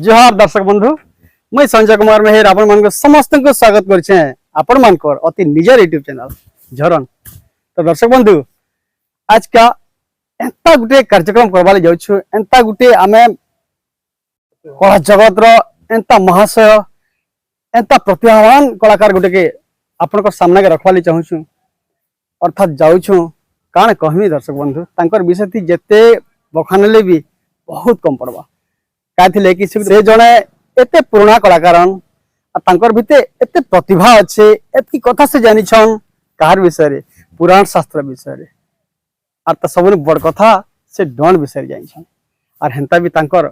जोहार दर्शक बंधु मैं संजय कुमार मेहर आपण मान समस्त को स्वागत करछे आपण मान अति निजर यूट्यूब चैनल झरन। तो दर्शक बंधु आज का एंता गुटे कार्यक्रम करवाले जाउछु एंता गुटे आमे कला जगत रो एंता महाशय एंता प्रतिभावान कलाकार गुटे के आपण को सामने के रखवाली चाहूछु अर्थात जाउछु काण कहमी दर्शक बंधु तांकर विषय थी जेते बखानले भी बहुत कम पड़वा कहते कि से जड़े एते पुराना कलाकार तांकर भितर एते प्रतिभा अच्छे एतकी कथा से जानी छन कार विषय रे पुराण शास्त्र विषय रे और तो सब बड़ कथा से डण विषय जानी छन और हेंता भी तांकर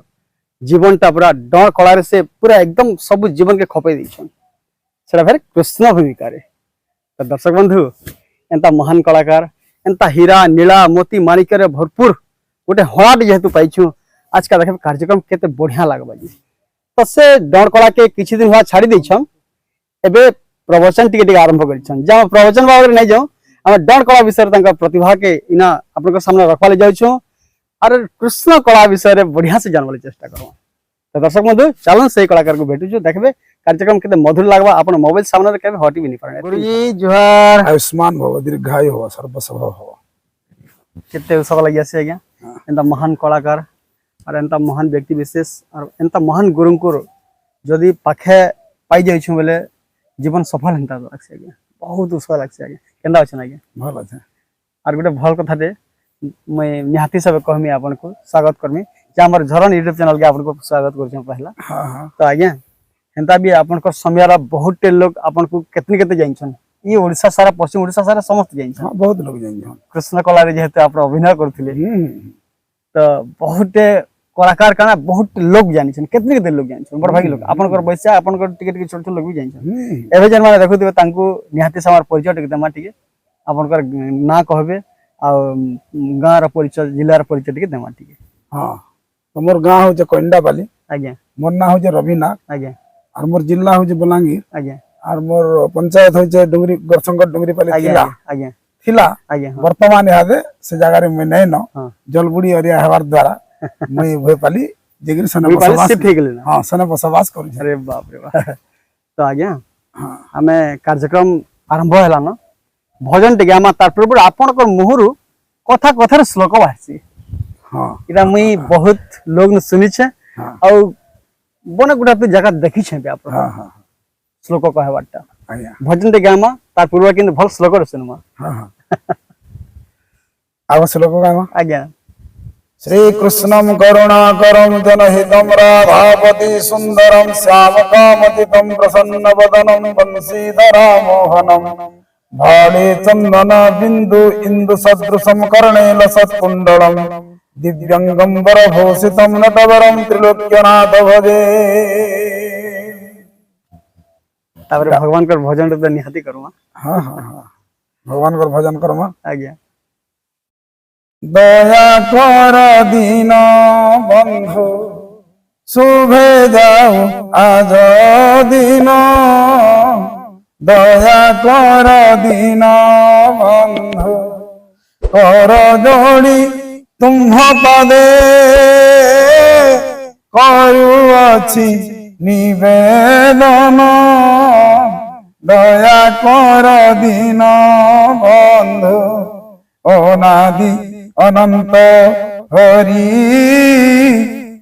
जीवनटा पूरा डण कला से पूरा एकदम सब जीवन के खपे दी छन फिर कृष्ण भूमिका रे। तो दर्शक बंधु एंता महान कलाकार एंता हीरा नीला मोती माणिक रे भरपूर गोटे हलाट जेहेतु पाइछु आज का देखे कार्यक्रम केते बढ़िया लगबा जी। तो से डर कला के किछि दिन हुआ छाड़ी दैछन एबे प्रवचन टिके आरंभ करिछन जे हम प्रवचन बारे नै जाऊ हम डर कला विषय तांका प्रतिभा के इना अपन के सामने रखवाले जाउछु और कृष्ण कला विषय रे बढ़िया से जानवाले चेष्टा करू। तो दर्शक बंधु चलन से कलाकार को भेटुछु देखबे कार्यक्रम केते मधुर लागबा अपन मोबाइल सामने रे केबे हटी भी नहीं पारे। गुरुजी जोहार आयुष्मान भव दीर्घायु हो सर्वसभव हो केते उसक लागि आसे आज्ञा एंता महान कलाकार और एंता महान व्यक्ति विशेष और एंता महान गुरु को जदि पाखे पाई जाइछु बोले जीवन सफल हेंता लागसे आज्ञा बहुत उसका लागसे आज्ञा केंदा अछि आज्ञा भल अछि और गोटे भल कथा दे मैं निहाती सब कहमी आपन को स्वागत करमी जे हमर झरन यूट्यूब चैनल के आपन को स्वागत करछु पहला। हां हां तो आज्ञा हेंता भी आपन को समयरा बहुत लोग आपन को केतनी केते जाइछन ई ओडिसा सारा पश्चिम ओडिसा सारा समस्त जाइछन। हां बहुत लोग जाइछन कृष्ण कला रे जेते आप अभिनय करथिले तो बहुत कलाकार काना बहुत लोग जानि छन केतने के लोग जानि छन बड़ भागी लोग आपन कर बैसा आपन कर टिके टिके छोट छोट लोग भी जानि छन एबे जन माने देखुथिबे तांको निहाती समार परिचय टिके दमा टिके आपन कर ना कहबे आ गां रा परिचय जिल्ला रा परिचय टिके दमा टिके। हां तो मोर गां हो जे कोंडाबाली आज्ञा मोर ना हो जे रविनाथ आज्ञा और मोर जिल्ला हो जे बलांगीर आज्ञा और मोर पंचायत हो जे डुंगरी गरसंगट डुंगरी पाली आज्ञा आज्ञा थिला आज्ञा वर्तमान यादे से जगह रे मैं नै न जलबुड़ी एरिया हेबार द्वारा मैं भोपाली जेगिर सने बसवास शिफ्ट हे गेले हां सने बसवास करू। अरे बाप रे बाप। तो आज्ञा हां हमें कार्यक्रम आरंभ हैला न भजन टिके हम तार पूर्व आपन को मुहरु कथा कथा रे श्लोक बासी हां इरा मुई बहुत लोग न सुनि छे और बने गुडा तो जगह देखि छे बे आप हां हां श्लोक कहबाटा आज्ञा भजन टिके हम तार पूर्व किन भल श्लोक रे सुनमा। हां हां आवा श्लोक गामा आज्ञा श्री कृष्णम करुणाकरम जनहितम राधापति सुंदरम श्यामकामतितम प्रसन्न वदनम बंशीधरा मोहनम भाले चंदन बिंदु इंदु सदृशम कर्णे लसत्कुंडलम दिव्यंगम वरभूषितम नटवरम त्रिलोक्यनाथ भजे। तापर भगवान कर भजन तो निहाती करूमा। हां हां हां भगवान कर भजन करूमा आज्ञा। दया कर दीन बंधु शुभे जाऊ आज दिन दया कर दीन बंधु कर जोड़ी तुम्ह पदे करुअछि निवेदन दया कर दीन बंधु अनादि अनंत हरि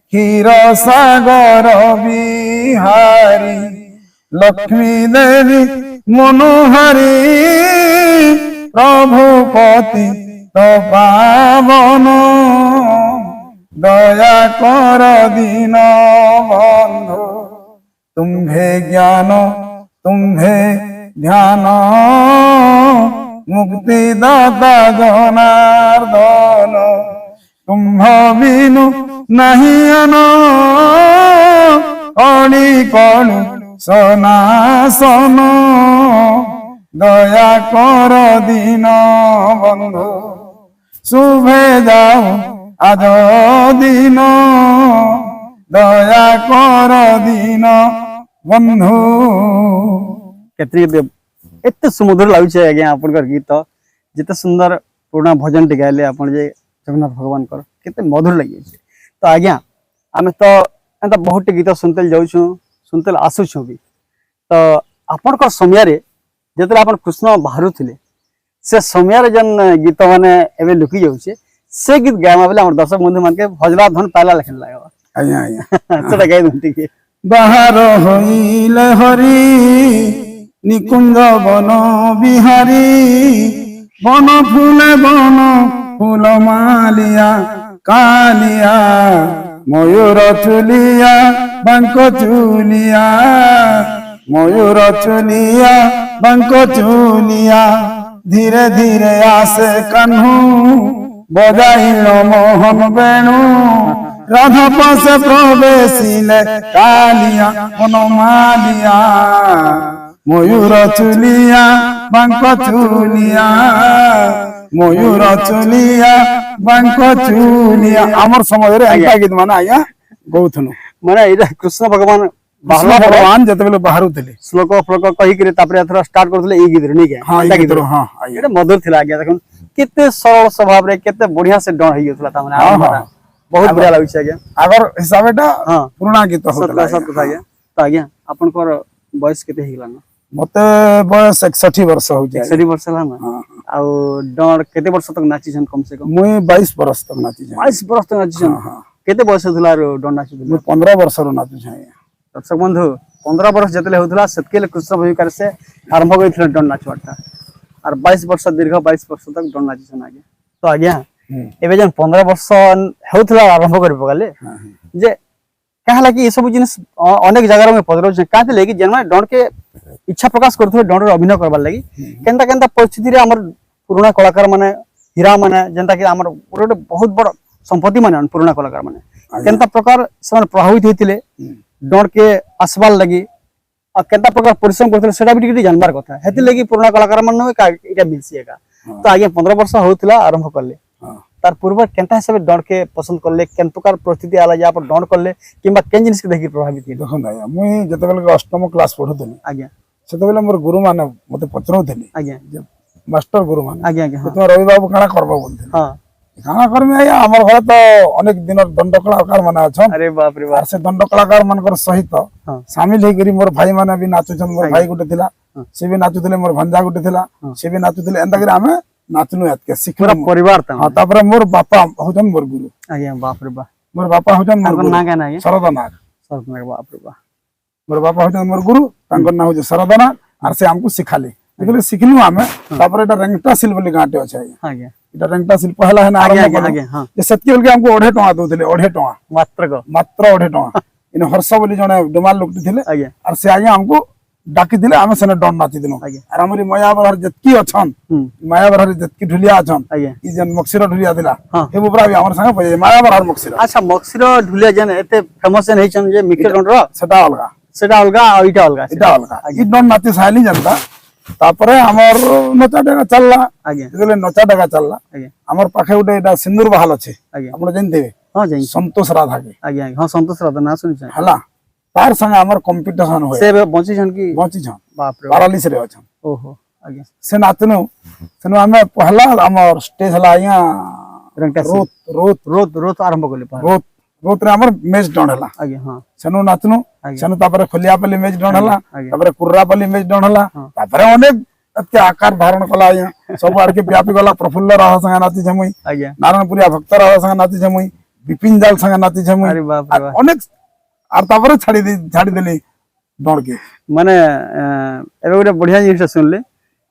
क्षीर सागर बिहारी लक्ष्मी देवी मनोहरी प्रभुपति तो पावन दया कर दीन बंधु तुम्हे ज्ञान तुम्हे ध्यान मुक्ति दाता जनार्दन तुम्ह बिनु नहीं अन अड़ी कणु सनासन दया कर दीन बंधु शुभे जाऊ आज दिन दया कर दीन बंधु। केतरी एते सुमधुर लागुचे आज्ञा आपन कर गीत जेते सुंदर पुराना भजन टे गाइले आपन जे जगन्नाथ भगवान कर केते मधुर लागि छै। तो आज्ञा आमे तो एंता बहुत गीत सुनते जाऊँ सुनते आसुँ भी तो आपण समय जिते आप कृष्ण बाहर थे से समय जन गीत मैंने एवं लुकी जाऊे से गीत गायमा बोले आम दर्शक बंधु मान के भजला धन पाला लेखन लगा आज्ञा आज्ञा सेटा गाई दूँ बाहर होइले हरि निकुंज बन बिहारी बन फूल मालिया कालिया मयूर चुलिया बांक चुलिया मयूर चुलिया बांक चुलिया धीरे धीरे आसे कान्हू बजाइल मोहन बेणु राधा पास प्रवेशिले कालिया वनमालिया मयूर चुलिया बांक चुलिया मयूर चुलिया बांक चुलिया आमर समय रे एंता गीत माने आया गौथनु माने इरा कृष्ण भगवान बाहर भगवान जते बेले बाहर उतले श्लोक फ्लोक कहि करे तापरे एथरा स्टार्ट करथले ई गीत रे नहीं के हां एंता गीत रो हां आया एटा मधुर थिला आज्ञा देखन केते सरल स्वभाव रे केते बढ़िया से डण होई गथला ता माने बहुत बढ़िया लागै छै आज्ञा अगर हिसाबेटा हां पुराना गीत होतला सत कथा आज्ञा तो आज्ञा आपन कर बयस केते हिला न मते बयस 61 वर्ष हो जाय 61 वर्ष ला ना हां आ डण केते वर्ष तक नाची छन कम से कम मुई 22 वर्ष तक नाची जाय 22 वर्ष तक नाची छन हां केते बयस थला रो डण नाची मुई 15 वर्ष रो नाची जाय दर्शक बंधु 15 वर्ष जतले होतला सतकेले कृष्ण भूमिकार से आरंभ करथिले डण नाचवाटा और 22 वर्ष दीर्घ 22 वर्ष तक डण नाची छन आज्ञा तो आज्ञा एबे जन 15 वर्ष होतला आरंभ कर पगाले जे कहला कि ये सब जिनिस अनेक जगह में पदरो छै काते लेकि जन में डण के इच्छा प्रकाश करथले डण रो अभिनय करबार लागि केनता केनता परिस्थिति रे हमर पुराना कलाकार माने हीरा माने जनता कि हमर गोटे बहुत बड़ संपत्ति माने पुराना कलाकार माने केनता प्रकार से प्रभावित होतिले डण के आसबार लगी आ केनता प्रकार परिश्रम करथले सेटा भी टिके जानबार कथा हेति लगी पुराना कलाकार माने इटा मिलसीएगा तो आगे 15 वर्ष होतला आरंभ करले तार पूर्व केनता हिसाब डण के पसंद करले केन प्रकार परिस्थिति आला जे आप डण करले किबा केन जिनिस के देखि प्रभावित हे देखो ना मुई जते बेले अष्टम क्लास पढुतनी आज्ञा सेते बेले मोर गुरु माने मते पचरौतनी आज्ञा मास्टर गुरु माने आज्ञा आज्ञा तुम रवि बाबू काना करबो बोलते हां काना करमे आया हमर घर तो अनेक दिन दंड कलाकार माने अछन अरे बाप रे बाप से दंड कलाकार मानकर सहित शामिल हे करी मोर भाई माने भी नाचुछन मोर भाई गुटे थिला से भी नाचुथले मोर भंजा गुटे थिला से भी नाचुथले एंता करी हमें नाचनु यात के सिखला पूरा परिवार ता हां तापर मोर बापा होजन मोर गुरु आज्ञा बाप रे बाप मोर बापा होजन मोर गुरु ना गाना आज्ञा सरदा नाग सरद बाप रे बाप मोर बापा होजन मोर गुरु तांकर ना होजे सरदा नाग आर से हमको सिखाले देखले सिखलु हमें तापर एटा रंगटा सिल बोली गांटे अछि आज्ञा इटा रंगटा सिल पहला है ना आरंभ आज्ञा हां जे सत्य बोल के हमको 2.5 टका दोथले 2.5 टका मात्र को मात्र 2.5 टका इन हर्ष बोली जने डमाल लोकटी थिले आज्ञा आर से आगे हमको डाकी दिले हमें सने डन नाची दिनो आज्ञा आर हमरी मायावर जतकी अछन मायावर जतकी ढुलिया अछन आज्ञा ई जन मक्सिर ढुलिया दिला हां हे बुबरा भी हमर संगे पजे मायावर और मक्सिर अच्छा मक्सिर ढुलिया जन एते फेमस नहीं छन जे मिके डन रो सेटा अलगा आ इटा अलगा ई डन नाची साइली जनता तापरे हमर नचा डगा चलला आज्ञा जेले नचा डगा चलला आज्ञा हमर पाखे उडे एटा सिंदूर बहाल अछि आज्ञा आपण जानते हां जाई संतोष राधा के आज्ञा हां संतोष राधा ना सुनि छ हला तार संगे हमर कंपटीशन होय से बंची छन की बंची छन बाप रे पारालिस रे अछन ओहो आज्ञा से नाचनु सेनु हमें पहला हमर स्टेज हला या रंगटा रोत रोत रोत रोत आरंभ करले रोत रोत रे हमर मैच डन हला आज्ञा हां सेनु नाचनु सेनु तापर खोलिया पल्ली मैच डन हला तापर कुर्रा पल्ली मैच डन हला तापर अनेक अत्य आकार धारण कला या सब आर के व्यापी गला प्रफुल्ल रह संगे नाची छमुई आज्ञा नारायणपुरिया भक्त रह संगे नाची छमुई विपिन जाल संगे नाची छमुई अरे बाप रे बाप अनेक आर तापर छाड़ी देली डन के माने एबे गोटे बढ़िया जिनिस सुनले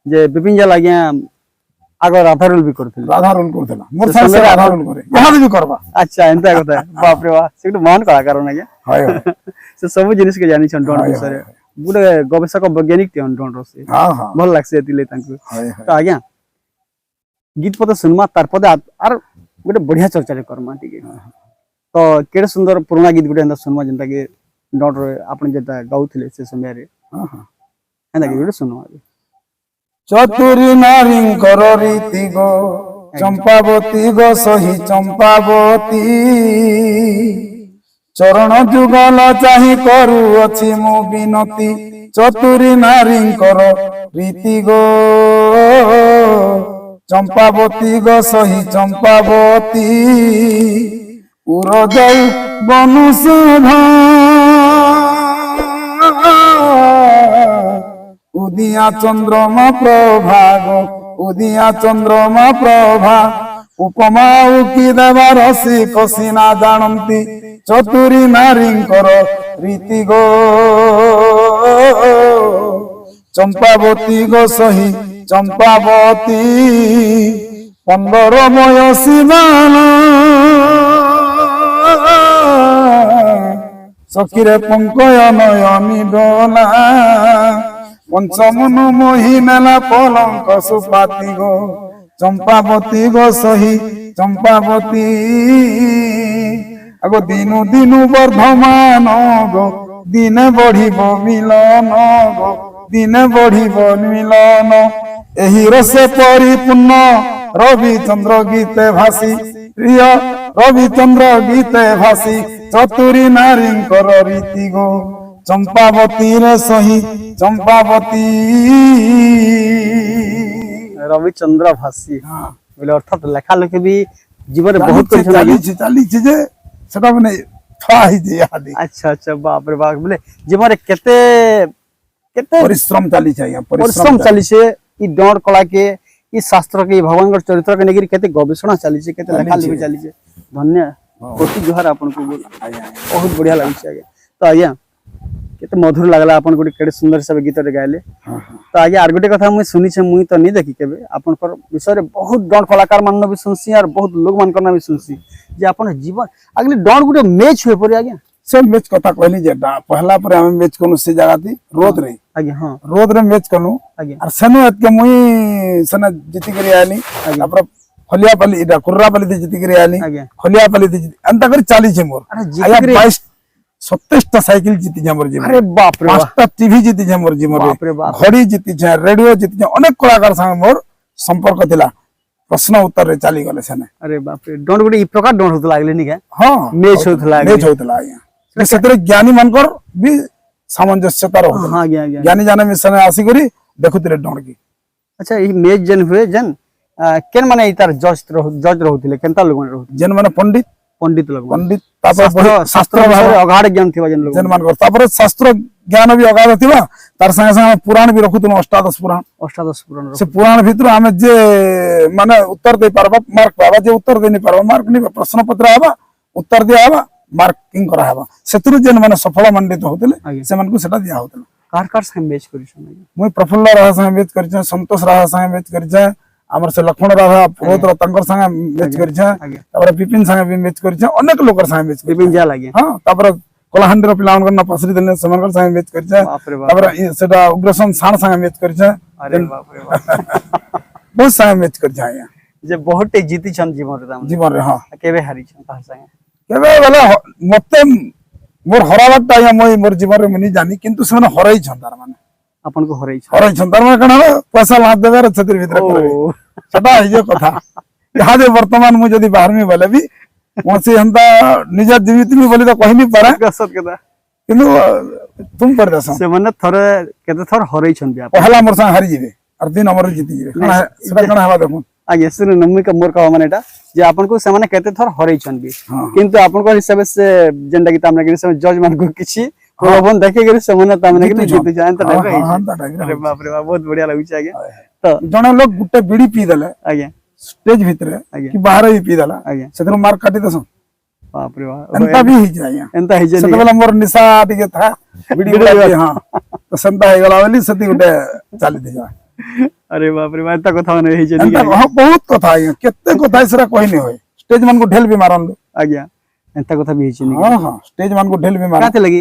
जे विपिन जाल आज्ञा आगो राधा रोल भी करथिले राधा रोल करथला मोर साथे राधा रोल करे यहां भी करबा अच्छा एंता कथा बाप रे बाप से महान कलाकार आज्ञा हाय से सब जिनिस के जानि छन डन विषय गुड गवेषक वैज्ञानिक थे डन रसे हां हां भल लागसे एतिले तांको हाय तो आज्ञा गीत पद सुनमा तार पद आर गोटे बढ़िया चर्चा रे करमा ठीक तो केडे सुंदर पुराना गीत गुटे एंता सुनमा जेंता के डन रे आपण जेता गाउथिले से समय रे हां हां एंता के गुटे सुनमा चतुरी नारी कर रीति गो चंपावती गो सही चंपावती चरण जुगल चाहि करू अछि मो बिनती चतुरी नारी कर रीति गो चंपावती गो सही चंपावती ଉର ଯାଉ ବନୁସଭା ଉଦିଆ ଚନ୍ଦ୍ରମା ପ୍ରଭାଗ ଉଦିଆ ଚନ୍ଦ୍ରମା ପ୍ରଭା ଉପମା ଉକି ଦେବା ରସି କସିନା ଜାଣନ୍ତି ଚତୁରୀ ନାରୀଙ୍କର ରୀତି ଗୋ ଚମ୍ପାବତୀ ଗୋ ସହି ଚମ୍ପାବତୀ 15 ବୟସୀ ବାଳା ସଖିରେ ପଙ୍କୟ ନୟନୀ ଡୋଲା ପଞ୍ଚମନୁ ମୋହି ନେଲା ପଲଙ୍କ ସୁପାତି ଗୋ ଚମ୍ପାବତୀ ଗୋ ସହି ଚମ୍ପାବତୀ ଆଗ ଦିନୁ ଦିନୁ ବର୍ଦ୍ଧମାନ ଗୋ ଦିନେ ବଢିବ ମିଲନ ଗୋ ଦିନେ ବଢିବ ମିଲନ ଏହି ରସେ ପରିପୂର୍ଣ୍ଣ ରବିଚନ୍ଦ୍ର ଗୀତେ ଭାସି ପ୍ରିୟ ରବିଚନ୍ଦ୍ର ଗୀତେ ଭାସି ଚତୁରୀ ନାରୀଙ୍କର ରୀତି ଗୋ ଚମ୍ପାବତୀ ରେ ସହି ଚମ୍ପାବତୀ ରବିଚନ୍ଦ୍ର ଭାସି ବୋଲେ ଅର୍ଥାତ ଲେଖା ଲେଖି ବି ଜୀବନରେ ବହୁତ କରିଛନ୍ ଚାଲିଛି ଯେ ସେଟା ମାନେ ଥଆ ହେଇଛି ଇହାଦି ଆଚ୍ଛା ଆଚ୍ଛା ବାପ ରେ ବାପ ବୋଲେ ଜୀବନରେ କେତେ କେତେ ପରିଶ୍ରମ ଚାଲିଛି ଆଜ୍ଞା परिश्रम चली से ई डर कला के ई शास्त्र के भगवान के चरित्र के नेगिरी केते गवेषणा चली से केते लेखा लिखि चली से धन्य कोटि जोहार आपन को बहुत बढ़िया लागि छै आगे तो आज्ञा केते मधुर लागला आपन को केते सुंदर सब गीत रे गायले तो आज्ञा आर गोटे कथा मुई सुनी छै मुई तो नहीं देखी केबे आपन कर विषय रे बहुत डर कलाकार मान भी सुनसी और बहुत लोग मान करना भी सुनसी जे आपन जीवन अगले डर गुटे मैच होय परे आज्ञा सब मैच कथा कहली जे पहला पर हम मैच कनु से जगह थी रोद रे आज्ञा हां रोद रे मैच कनु आज्ञा और सनो के मुई सने जीती करी आनी तापर खलियापल्ली इटा कुर्रापल्ली थी जीती करी आनी खलियापल्ली थी अंत कर 40 छे मोर आया 22 27 टा साइकिल जीती जे मोर जीवन अरे बाप रे 5 टा टीवी जीती जे मोर जीवन बाप रे बाप घड़ी जीती जे रेडियो जीती जे अनेक कलाकार संग मोर संपर्क थिला प्रश्न उत्तर रे चली गले सने अरे बाप रे डोंट गुडी ई प्रकार डोंट होतला लागले नि के हां मैच होतला आया सेतरे ज्ञानी मनकर भी सामंजस्यता रहो हां आज्ञा आज्ञा ज्ञानी जाने मिशन आसी करी देखुतिले डोंट की अच्छा ई मैच जन हुए जन केन माने इतार जज रहउतिले केनता लोग रहउ जन माने पंडित लोग पंडित तापर शास्त्र भाषा अगाढ़ ज्ञान थिबा जन लोग जन मान कर तापर शास्त्र ज्ञान भी अगाढ़ थिबा तार संगे संगे पुराण भी रखुतन अष्टादश पुराण से पुराण भीतर हमें जे माने उत्तर दे पारबा मार्क पाबा जे उत्तर दे नहीं पारबा मार्क नहीं प्रश्न पत्र आबा उत्तर दिया आबा मार्किंग करा हबा सेतुरु जन माने सफल मंडित होतले से मन को सेटा दिया होतले कार संगे मैच करिसन मुई प्रफुल्ल राहा संगे मैच करिछ संतोष राहा संगे मैच करिछ हमर से लक्ष्मण राहा पुरोहित रतंकर संगे मैच करिछ तापर विपिन संगे भी मैच करिछ अनेक लोकर संगे मैच विपिन जा लागे हां तापर कोलाहंडर पिलावन करना पसरी देने समनकर संगे मैच करिछ तापर सेटा उग्रसन साण संगे मैच करिछ अरे बाप रे बाप बहुत संगे मैच करिछ आया जे बहुत जीती छन जीवन रे हां केबे हारी छन तार संगे केबे वाला मते मोर हरावटा या मोर जीवन रे मनी जानी किंतु से हराई छन तार माने अपन को हराई छन तार माने कना पैसा लाद देबे रे छतिर भीतर करे सदा हिजे कथा यहा जे वर्तमान मु जदी बाहर में बोले भी मोसी हंता निजा जीवित में बोली तो कहि नहीं पारा सत कथा किंतु तुम कर दस से माने थरे केते थर हराई छन बिया पहला मोर संग हारी जिवे और दिन हमर जीती जिवे कना सेटा कना हवा देखो आगे सुन नम्मी का मोर का माने एटा जे आपन को से माने केते थर हराई छन भी किंतु आपन को हिसाब से जेंडा की तामने के से जज मान को किछि प्रलोभन देखे के से माने तामने के जीत जान त टाइप अरे बाप रे बाप बहुत बढ़िया लागु छै आगे तो जने लोग गुटे बीड़ी पी देले आगे स्टेज भीतर कि बाहर भी पी देला सेतनो मार काटी दस बाप रे बाप एंता भी ही जाय एंता ही जे सेतबेला मोर निशा टिके था बीड़ी हां तो संता हे गला वाली सती गुटे चाली दे जा अरे बाप रे बाप एंता कथा माने हे जे बहुत कथा है केते कथा सरा कोई नहीं होय स्टेज मन को ढेल भी मारन दो आज्ञा एंता कथा भी छै हां हां स्टेज मन को ढेल भी मारन काते लगी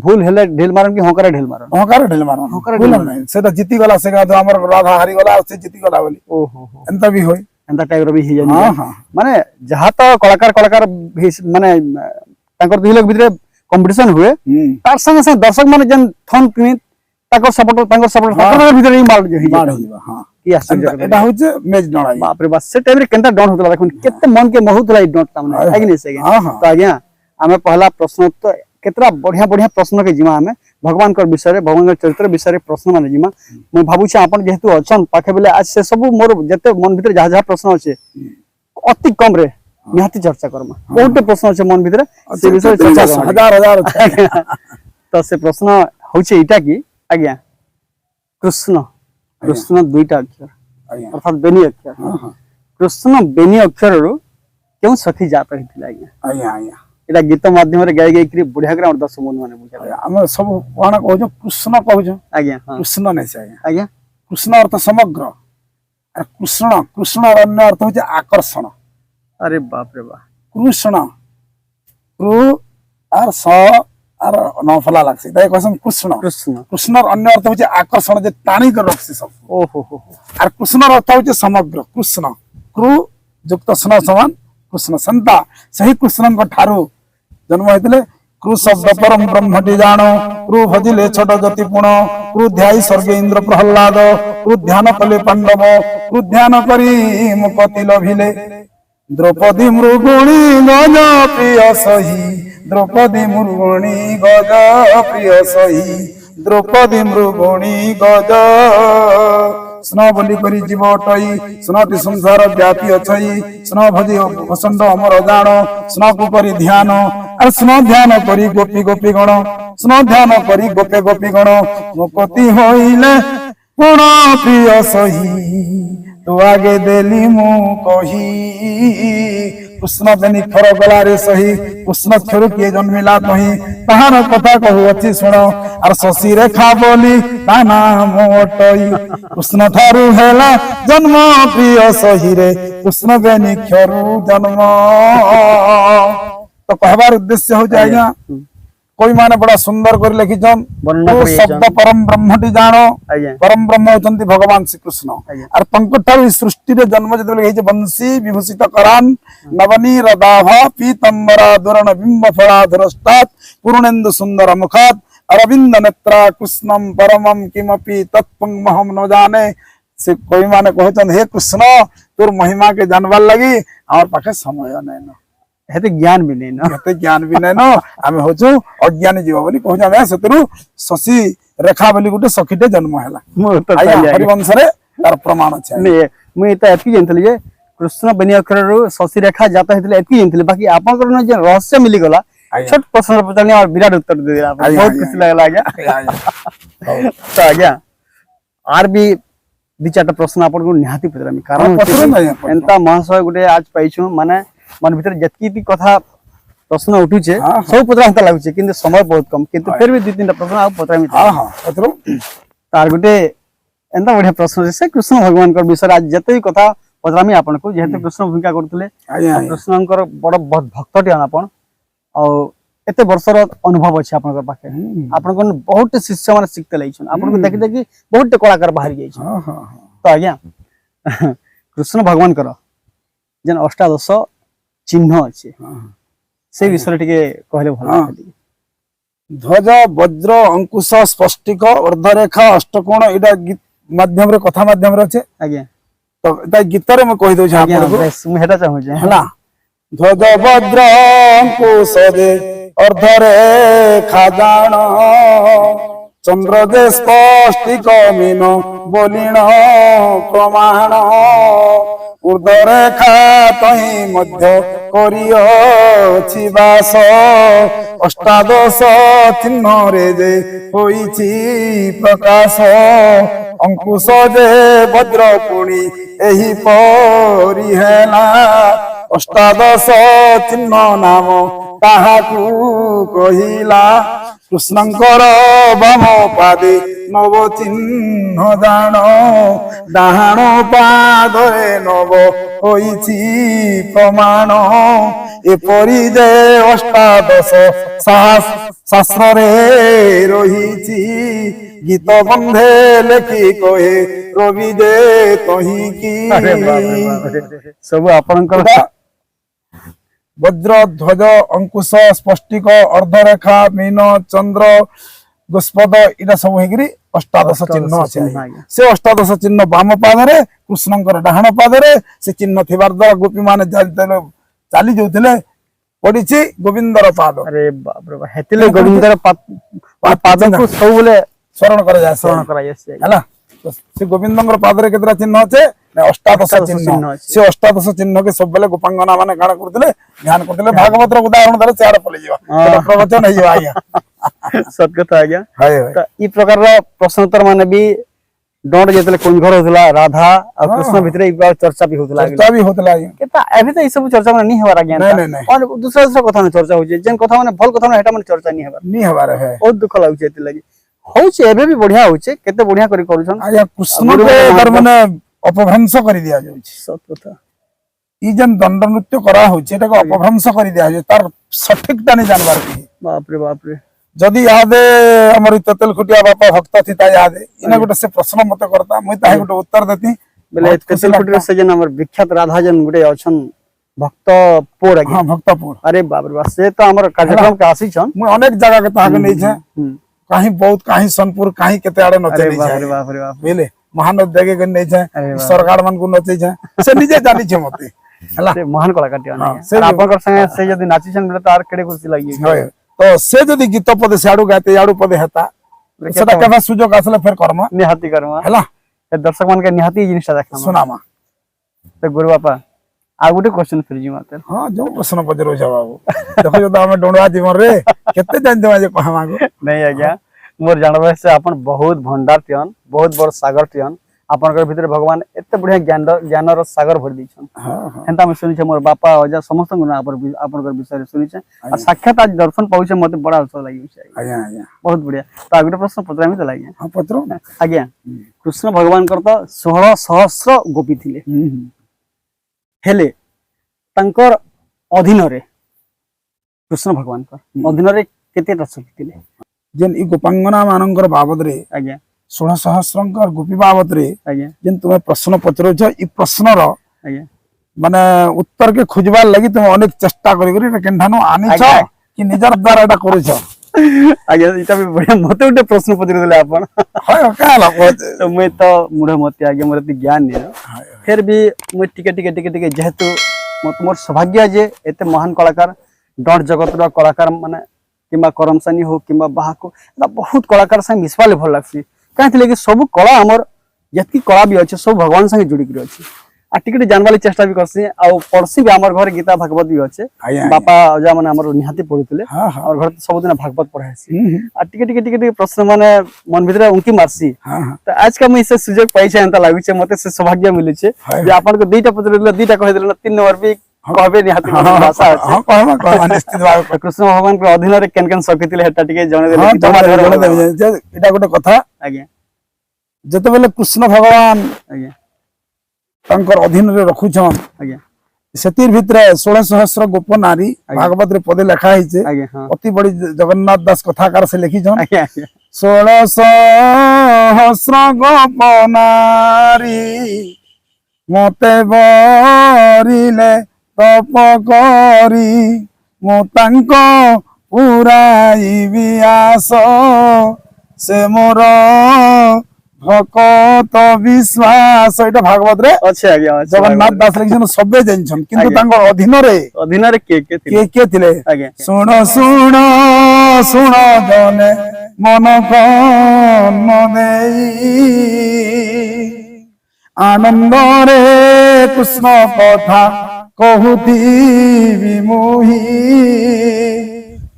भूल हेले ढेल मारन की होकरा ढेल मारन भूल नहीं सेटा जीती गला से का तो हमर राधा हारी गला से जीती गला बोली ओहो एंता भी होय एंता टाइप रो भी हे जानी हां माने जहा तो कलाकार माने तांकर दुई लोग भीतर कंपटीशन हुए तार संग संग दर्शक माने जन थन किनी तांकर सपोर्ट भीतर ही मार हिबा हां की आश्चर्य एटा होचे मैच डणा बाप रे बाप से टाइम रे केनता डन होतला देखुन केते मन के मोहुतला ई डन तामने आगे नहीं से तो आज्ञा हमें पहला प्रश्न तो केतरा बढ़िया बढ़िया प्रश्न के जिमा हमें भगवान कर विषय रे भगवान के चरित्र विषय रे प्रश्न माने जिमा मैं भाबु छ आपन जेहेतु अछन पाखे बेले आज से सब मोर जते मन भीतर जहा जहा प्रश्न अछि अति कम रे निहाती चर्चा करमा बहुत प्रश्न अच्छे मन भीतर से विषय चर्चा करमा हजार हजार तो से प्रश्न होचे इटा की आज्ञा कृष्ण कृष्ण दुईटा अक्षर आज्ञा अर्थात बेनी अक्षर हाँ हाँ कृष्ण बेनी अक्षर रु क्यों सखी जात रही आज्ञा आज्ञा आज्ञा एटा गीत माध्यम रे गाई गाई बुढ़िया ग्राम दर्शक बंधु माने बुझा आम सब कौन कहूँ कृष्ण कहूँ आज्ञा हाँ कृष्ण नहीं से आज्ञा आज्ञा कृष्ण अर्थ समग्र और कृष्ण कृष्ण अन्य अर्थ हूँ आकर्षण अरे बाप रे बाप कृष्ण कृ आर स आर नफला लगसी ताई कहसन कृष्ण कृष्ण कृष्ण अन्य अर्थ हूँ आकर्षण जे टाणी कर रखसी सब ओहो हो और कृष्ण अर्थ हूँ समग्र कृष्ण कृ युक्त स्न समान कृष्ण संता सही कृष्ण ठारू जन्म होते कृ शब्द परम ब्रह्मटी जान कृ भजिले छोट जति पुण कृ ध्याई स्वर्गे इंद्र प्रहलाद कृ ध्यान कले पांडव कृ ध्यान करी मुपति लभिले द्रौपदी मृगुणी गज प्रिय सही द्रौपदी मृगुणी गज प्रिय सही द्रौपदी मृगुणी गज स्न बोली करी जीव अटई स्नति संसार व्यापी अछई स्न भजी भसंड अमर जान स्न को करी ध्यान और स्न ध्यान करी गोपी गोपी गण स्न ध्यान करी गोपे गोपी गण मुपति होइले गुण प्रिय सही तू आगे देली मु कही कृष्ण बेनी खर गलारे सही कृष्ण क्षर किए जन्मिला तही ताहार कथा कहू अच्छी सुन और शशि रेखा बोली ता नाम अटई कृष्ण ठारू हेला जन्म प्रिय सही रे कृष्ण बेनी क्षरु जन्म तो कहबार उद्देश्य हो जाएगा कोई माने बड़ा सुंदर कर लिखिछन वर्णना तो करिए शब्द परम ब्रह्मटी जानो आज्ञा परम ब्रह्म होचंती भगवान श्री कृष्ण आज्ञा। और पंकटार सृष्टि रे जन्म जते हेजे बंसी विभूषित करान नवनी रदाभ पीतंबरा दुरण बिंब फलाधरस्तात पूर्णेन्दु सुंदर मुखात अरविंद नेत्रा कृष्णम परमम किमपि तत्पंगमहम न जाने से कोई माने कहचन हे कृष्ण तोर महिमा के जानवार लगी और पाखे समय नै न हेते ज्ञान भी नहीं ना एते ज्ञान भी नै न आमे होचु अज्ञानी जीव बोली कहजा मैं सेतरु शशि रेखा बोली गुटे सखीटे जन्म हैला मो तो आया चलिए हरिवंश रे तार प्रमाण छै नहीं मुई तो एतकी जानथली जे कृष्ण बेनी अक्षर रु शशि रेखा जाता हेतले एतकी जानथली बाकी आपन करन जे रहस्य मिली गला आज्ञा। छोट प्रश्न पचाने और विराट उत्तर दे दिला आपन आज्ञा, बहुत आज्ञा। खुशी लागला आज्ञा तो आज्ञा आर भी दि चारटा प्रश्न आपन को निहाती पचरामी कारण पचरो नहीं है, पचरो। एंता महाशय गुटे आज पाइछु माने मन भीतर जतकी भी कथा प्रश्न उठुचे हाँ, हाँ। सब पचरांता लागुचे किंतु समय बहुत कम किंतु फिर भी दु तीनटा प्रश्न आप पचरामी हां हां पचरो तार गुटे एंता बढ़िया प्रश्न से कृष्ण भगवान कर विषय आज जते भी कथा पचरामी आपन को जेहेतु कृष्ण भूमिका करथले आया कृष्णकर बड़ भक्तटी आपण और एते वर्षर अनुभव अछि आपनकर पाखे आपनकर बहुत शिष्य माने शिखते लैछन आपन को देखि देखि बहुत कलाकार बाहर जाय हां हां तो आज्ञा कृष्ण भगवान कर जन अष्टादश चिन्ह अछि हां से विषय टिके कहले भल हाँ। ध्वज वज्र अंकुश स्पष्टिक अर्धरेखा अष्टकोण इडा गीत माध्यम रे कथा माध्यम रे छे आज्ञा तो इता गीत रे मैं कहि दउ छै आज्ञा आपन को बस मु हेटा चाहू जे हला ध्वज वज्र अंकुश दे अर्धरेखा जान चंद्र दे स्पष्टिक मीन बोलिण प्रमाण ऊर्ध्वरेखा तही मध्य करियछि बास अष्टादश चिन्ह रे जे होइछि प्रकाश अंकुश जे वज्र पुणी एही परि हेला अष्टादश चिन्ह नाम ताहाकु कहिला कृष्णंकर बाम पादे नव चिन्ह दान डाहाण पादे नव होइछि प्रमाण एपरि जे अष्टादश शास्त्र रे रहिछि गीत बंधे लेखि कहे रवि दे तही की अरे बाप रे बाप रे सब आपनकर वज्र ध्वज अंकुश स्पष्टिक अर्धरेखा मीन चंद्र गुस्पद इटा सब हेगिरी अष्टादश चिन्ह अष्टादश अछि चिन्ह, आज्ञा। से अष्टादश चिन्ह बाम पादरे कृष्णंकर डाहाण पादरे से चिन्ह थिबार द्वारा गोपी माने चाली जाउथिले पडिछि गोविंदर पाद अरे बाप रे बाप हेतिले गोविंदर पाद को सब बोले शरण करे जाय शरण कराय छै हला तो से गोविंदंकर पादरे केतरा चिन्ह अछि अष्टादश अष्टादश चिन्ह चिन्ह अच्छे। से अष्टादश चिन्ह के सब बेले गोपांगना माने काण करथिले ध्यान करथिले भागवत रो उदाहरण धरे चाड़ पले जीवा हाँ। प्रवचन है जीवा आज्ञा सत कथा आज्ञा हाय हाय तो ई प्रकार रो प्रश्न उत्तर माने भी डोंट जेतले कुंजघर होतला राधा और हाँ। कृष्ण भितरे ई बार चर्चा भी होतला चर्चा भी होतला आज्ञा केता अभी तो ई सब चर्चा माने नहीं हवार आज्ञा नहीं, नहीं, नहीं। और दूसरा दूसरा कथा में चर्चा होजे जेन कथा माने भल कथा माने हेटा माने चर्चा नहीं हवार नी हबार है बहुत दुख लागुचे एति लागि होचे एबे भी बढ़िया होचे केते बढ़िया करी करूछन आज्ञा कृष्ण गुरु के महाराज दर माने अपभ्रंश कर दिया जाउछि सत कथा ई जन दंड नृत्य करा होछि एटा को अपभ्रंश कर दिया जाउछि तार सठिकता नहीं जानबार की बाप रे जदि यादे हमर तेतल खुटिया बापा भक्त थिता यादे इना गोटे से प्रश्न मते करता मुई ताहे गोटे उत्तर देती बेले बहुत खुशी तेतल कुटीर लगता। से जन हमर विख्यात राधा जन गुटे अछन भक्त पोर आगे हाँ भक्तपुर अरे बाप रे बाप से तो हमर कार्यक्रम के आसी छन मुई अनेक जगह के ताके नहीं छे हम्म। कहीं बहुत कहीं सोनपुर कहीं केते आड़े नचे अरे नहीं बाप रे छे बाप रे बाप बुझले महानद देगे के नहीं छे अरे वाह। सरकार मन को नचे छे से निजे जानी छे मते हला से महान कलाकार टिया हाँ, नहीं से और जो- आपनकर संगे से यदि नाची छन बेले तार केड़े खुशी लागि होय तो से जदि गीत पदे साडू गाते याडू पदे हेता सेटा केबा सुजोग आसले फेर करमा निहाती करमा हला ए दर्शक मन के निहाती जिनिसटा देखा सुनामा तो गुरु बापा आ गुटे क्वेश्चन फिर जी माते हाँ जो प्रश्न पचरो छ बाबू देखो जो हमें डोंडा जीवन रे केते जानते माजे कहमा को नहीं आज्ञा मोर जानबे से अपन बहुत भंडार टियन बहुत बड़ सागर टियन आपनकर भीतर भगवान एते बढ़िया ज्ञान रो सागर भर दी छन हाँ हाँ हेंता मैं सुनी छे मोर बापा अजा समस्त गुना आपनकर विषय रे सुनी छे और साक्षात आज दर्शन पाउछे मते बड़ा अच्छा लागि छै आज्ञा आज्ञा बहुत बढ़िया तो आगुटे प्रश्न पचरामी तो लागि हाँ पचरो आज्ञा कृष्ण भगवान कर तो 16 सहस्र गोपी थिले हेले तांकर अधीन रे कृष्ण भगवान कर अधीन रे केते दर्शक थिले जेन ई गोपांगना मानकर बाबद रे आज्ञा 16 सहस्रंकर गोपी बाबद रे आज्ञा जेन तुमे प्रश्न पचरो छ ई प्रश्न रो आज्ञा माने उत्तर के खोजबार लगी तुम अनेक चेष्टा करी करी केनठानु आनी छ आज्ञा। कि निजर द्वारा एटा करू छ आज्ञा इटा भी बढ़िया मते उठे प्रश्न पचरि देले आपण हाय काला तो मैं तो मूढ़ मत आगे मोर एते ज्ञान नहीं फिर भी मैं टिके जेहेतु मोर सौभाग्य जे एते महान कलाकार डॉट जगत रो कलाकार माने किंबा करमसानी हो किंबा बाहाको बहुत कलाकार संग मिसवाले भल लागसी काहे कि सब कला हमर जति कला भी अच्छे सब भगवान संगे जुड़ी कर अच्छे आ टिके जानवाली चेष्टा भी करसी आ पढ़सी भी हमर घर गीता भागवत भी अच्छे आया बापा अजा माने हमर निहाती पढुतले हाँ हाँ और घर सब दिन भागवत पढ़ासी आ टिके प्रश्न माने मन भीतर उनकी मारसी हाँ हाँ तो आज का मैं से सुजोग पाइछे एंता लागुचे मते से सौभाग्य मिले छे हाय। जे आपन को दुईटा पत्र दिले दुईटा कहि दिले 3 नंबर भी कहबे नि हाथी भाषा हाँ कहमा निश्चित भाव अछि कृष्ण भगवान के अधीन रे केन केन सकितिले हेटा टिके जणे हाँ देले एटा गोटे कथा आज्ञा जते बेले कृष्ण भगवान आज्ञा तांकर अधीन रे रखुछन आज्ञा सेतिर भितरे 16 सहस्र गोप नारी भागवत रे पदे लिखा हिचे आज्ञा हां अति बड़ी जगन्नाथ दास कथाकार से लिखिछन आज्ञा आज्ञा 16 सहस्र गोप नारी मते बरिले तप करी मो तांको पुराइबी आस से मोर भकत विश्वास एटा भागवत रे अच्छे आज्ञा अच्छे जगन्नाथ दास लिखिछन सबे जानछन किंतु तांकर अधीन रे अधीन रे के थिले के थिले आज्ञा सुण सुण सुण जने मन कन देई आनंद रे कृष्ण कथा कहुथी मुही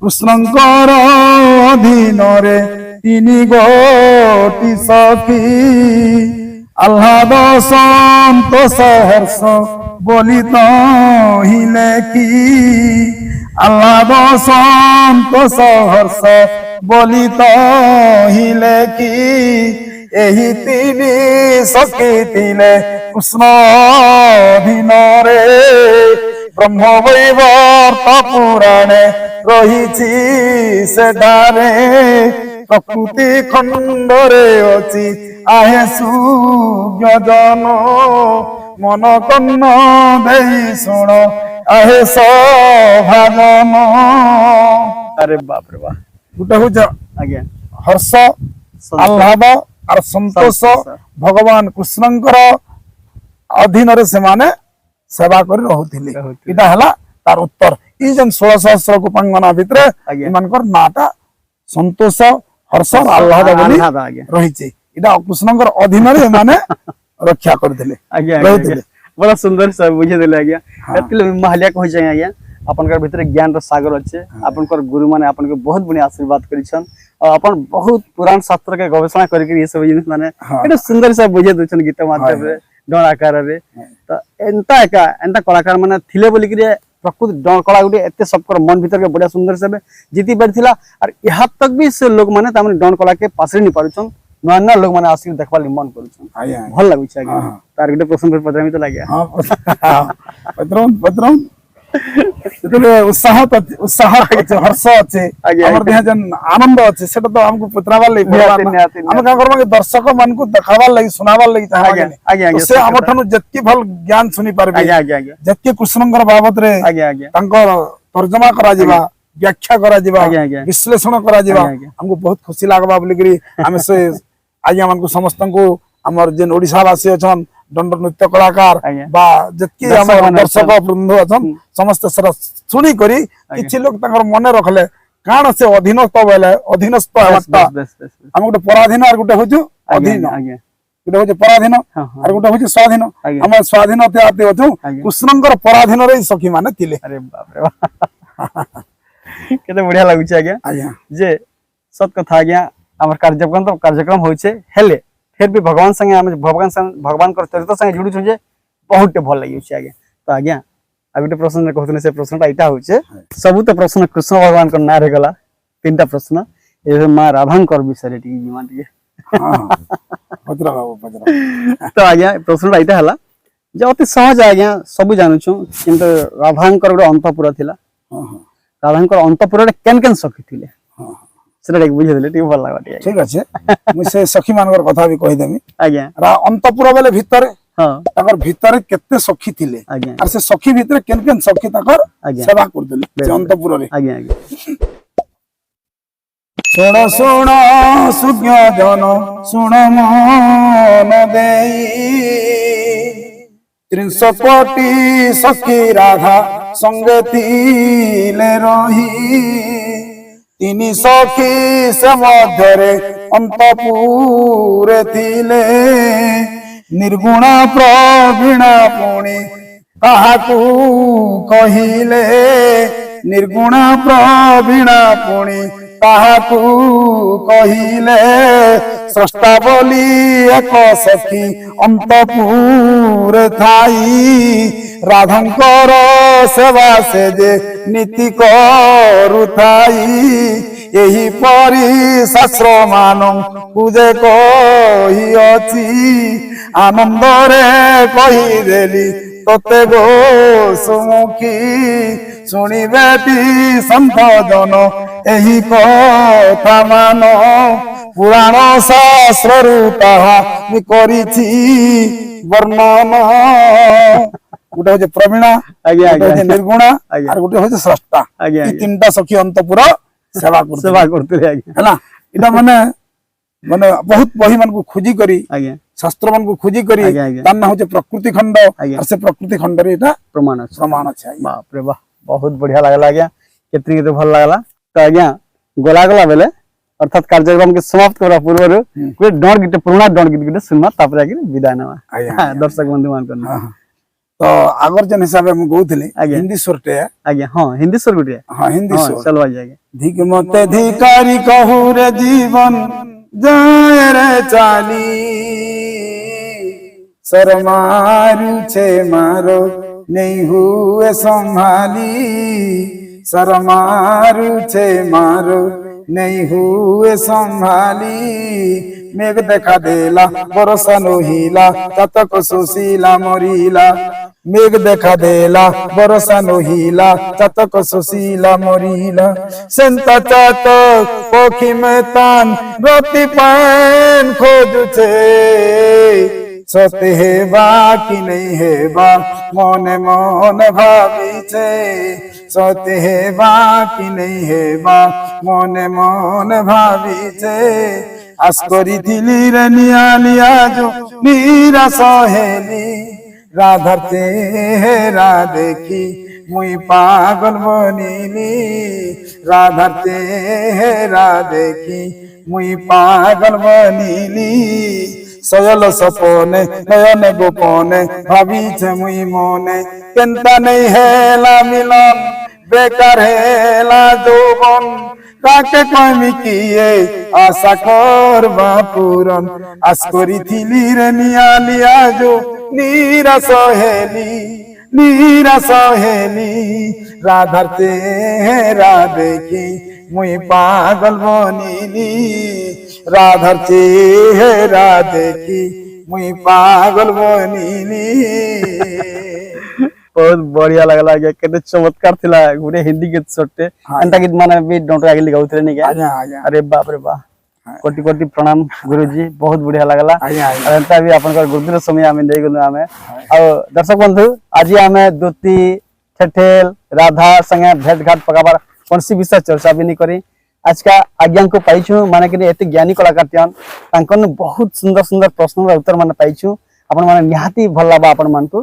कृष्णंकर अधीन रे तिनी गोटी सखी आह्लाद सन्तोष हर्ष बोली तो हिले की आह्लाद सन्तोष हर्ष बोली तो हिले की एही तिनी सखी तिले कृष्ण अधीन रे ब्रह्म वैवर्त पुराणे रहिछि सेठारे प्रकृति खंडरे अछि आहे सुज्ञजन मन कन्न देई सुण आहे सभागन अरे बाप रे बाप गुटे हो आज्ञा हर्ष आह्लाद और संतोष भगवान कृष्णंकर अधीन रे से माने सेवा कर रहुथिले इटा हला तार उत्तर ई जन 16 सहस्र गोपांगना भितरे इमानकर नाटा संतोष हर्ष आह्लाद बोली आज्ञा रहिছে इटा कृष्णंकर अधीन रे माने रक्षा करथिले आज्ञा रहुथिले। आज्ञा बड़ा सुंदर सब बुझे देले आज्ञा एतले माहलिया कहि जाय आज्ञा आपनकर भीतर ज्ञान रो सागर अच्छे आपनकर गुरु माने आपन के बहुत बढ़िया आशीर्वाद करिछन और अपन बहुत पुराण शास्त्र के गवेषणा करके ये सब जिनिस माने एटा सुंदर से बुझे दछन गीत माध्यम रे डण आकार रे तो एंता कलाकार माने थिले बोली कि प्रकृति डण कला गुटे एते सबकर मन भीतर के बढ़िया सुंदर से जीती बैठिला और यहाँ तक भी से लोग माने तामने डण कला के पासरे नहीं पारुछन नया नया लोग माने आसिक देखबा लिए मन करुछन भल लागु छै आगे तार गुटे प्रश्न पर पदरामी तो लागे हां पत्रम सेतले उत्साह अच्छे हर्ष अच्छे हमर देह जन आनंद अच्छे सेटा तो हमको पुत्रावा ले हम का करबा के दर्शक मन को देखावा लागि सुनावा लागि चाहे से हम ठनु जत्ती भल ज्ञान सुनी पारबे जत्ती कृष्णंकर बाबत रे तांकर तर्जमा करा जिबा व्याख्या करा जिबा विश्लेषण करा जिबा हमको बहुत खुशी लागबा बोली करी हम से आज्ञा मन को समस्त को हमर जेन ओडिसा वासी अछन दंड नृत्य कलाकार बा जत्की हमर दर्शक वृंद अछन समस्त सर सुनी करी किछि लोग तांकर मने रखले कान से अधीनस्थ बेले अधीनस्थ अवस्था हम गोटे पराधीन और गोटे होजु अधीन गोटे होजु पराधीन और गोटे होजु स्वाधीन हम स्वाधीन आते अछु कृष्णंकर पराधीन रे सखी माने थिले अरे बाप रे बाप केते बढ़िया लागु छै आज्ञा जे सत कथा आज्ञा हमर कार्यक्रम होय छै हेले फिर भी भगवान संगे हम भगवान कर चरित्र संगे जुड़ू जे बहुत भल लगे छै आज्ञा तो आज्ञा आ गोटे प्रश्न कहथने से प्रश्नटा इटा होय छै सब तो प्रश्न कृष्ण भगवान को ना रे गला तीनटा प्रश्न ए मां राधांकर विषय रे टी जीवन टी हां पत्र बाबू तो आज्ञा प्रश्नटा इटा हला जे अति सहज आज्ञा सब जानू छु किंतु राधांकर गोटे अंतपुर थिला राधांकर अंतपुर रे केन केन सखी थिले सेटा बुझे देले टी भल लागबा ठीक अछि मु से सखी मानकर कथा भी कहि देमी आज्ञा अंतपुर बेले भीतर हां ताकर भीतर केते सखी थिले आज्ञा और से सखी भीतर केन केन सखी ताकर सेवा कर देले अंतपुर रे आज्ञा आज्ञा सुण सुण सुज्ञ जन सुण मन देई 300 कोटी सखी राधा संगे तिले रही तिनी सखी से मध्यरे अंतपुर थिले निर्गुण प्रवीण पुणी काहाकू कहिले निर्गुण प्रवीण पुणी काहाकू कहिले स्रष्टा बोली एक सखी अंतपुर थाई राधांकर सेवा से जे नीति करुथाई यही परी शास्त्र मानम पूजे कही अछि आनंद रे कही देली तोते गो सुमुखी सुनिबे ती संत जन एही कथा मान पुराण शास्त्र ताहा मि करिछि वर्णन गोटे होजे प्रवीण गोटे होजे निर्गुण और गोटे होजे स्रष्टा ई तीनटा सखी अंतपुर सेवा करते हैला इटा माने माने बहुत बही मन को खोजी करी शास्त्र मन को खोजी करी तार ना होजे प्रकृति खंड और से प्रकृति खंड रे इटा प्रमाण अछि बाप रे वाह बहुत बढ़िया लागला आज्ञा केतनी के भल लागला तो आज्ञा गला बेले अर्थात कार्यक्रम के समाप्त करा पूर्व कोई डर गीत पुराना डर गीत गीत सुनना तापर आगे विदाय नवा दर्शक बंधु मान करना तो आगर जन हिसाब हम कहउथले हिंदी स्वरटे आज्ञा हां हिंदी स्वर गुटे हां हिंदी स्वर चलवा जाएगा धिक मते धिकारी कहू रे जीवन जाय रे चाली शरमारू छे मारो नहीं हुए संभाली शरमारू छे मारो नहीं हुए संभाली मेघ देखा देला बरसा नोहिला चातक सुशीला मरीला मेघ देखा देला बरसा नोहिला चातक सुशीला मरीला सेंता चातक पखी में तान रति पान खोजुछे सत्य हेबा कि नहीं हेबा मने मन भाविछे सत्य हेबा कि नहीं हेबा मने मन भाविछे आस करिथिली रे निया जो मीरा सहेली राधा चेहरा देखी मुई पागल बनिली राधा चेहरा देखी मुई पागल बनिली সজল সপনে নয়নে গোপনে ভাবিছে মুই মনে কেনতা নেই হেলা মিলন বেকার হেলা যৌবন কাকে কইমি কিয়ে আশা করবা পূরণ আজ করিথিলি রে নিয়ালিয়া যো নিরাশ হেলি রাধার চেহারা দেখি মুই পাগল বনিনি রাধার চেহারা দেখি মুই पागल बनिनी बहुत बढ़िया लगला के केते चमत्कार थिला गुडे हिंदी गीत सोटे अंता गीत माने भी डोंटो आगे गाउथरे नि के आजा आजा अरे बाप रे बाप कोटि कोटि प्रणाम गुरुजी बहुत बढ़िया लगला आजा आजा अंता भी आपन गुरुदिन समय आमे देई गनु आमे आ दर्शक बंधु आज आमे दुती ठेठेल राधा संगे भेट घाट पकाबार कोनसी विषय चर्चा भी नहीं करी आज का आज्ञा को पाइछु माने कि एते ज्ञानी कलाकार तियन तांकन बहुत सुंदर सुंदर प्रश्न रा उत्तर माने पाइछु अपन माने निहाती भल लाबा अपन मन को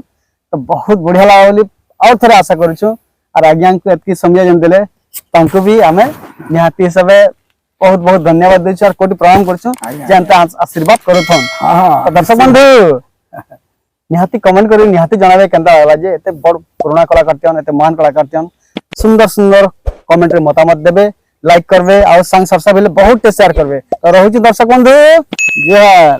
तो बहुत बढ़िया लागला बोली और थोड़ा आशा करूछु और आज्ञा को एतकी समय जन देले तांको भी हमें निहाती हिसाब बहुत बहुत धन्यवाद देछु और कोटि प्रणाम करछु जे अंत आशीर्वाद करथन हां तो दर्शक बंधु निहाती कमेंट करी निहाती जणावे केनता लागला जे एते बड़ पुराना कलाकार तियन एते महान कलाकार तियन सुंदर सुंदर कमेंट रे मतामत देबे लाइक करबे और संग सबसे पहले बहुत शेयर करबे तो रहू दर्शक बंधु जय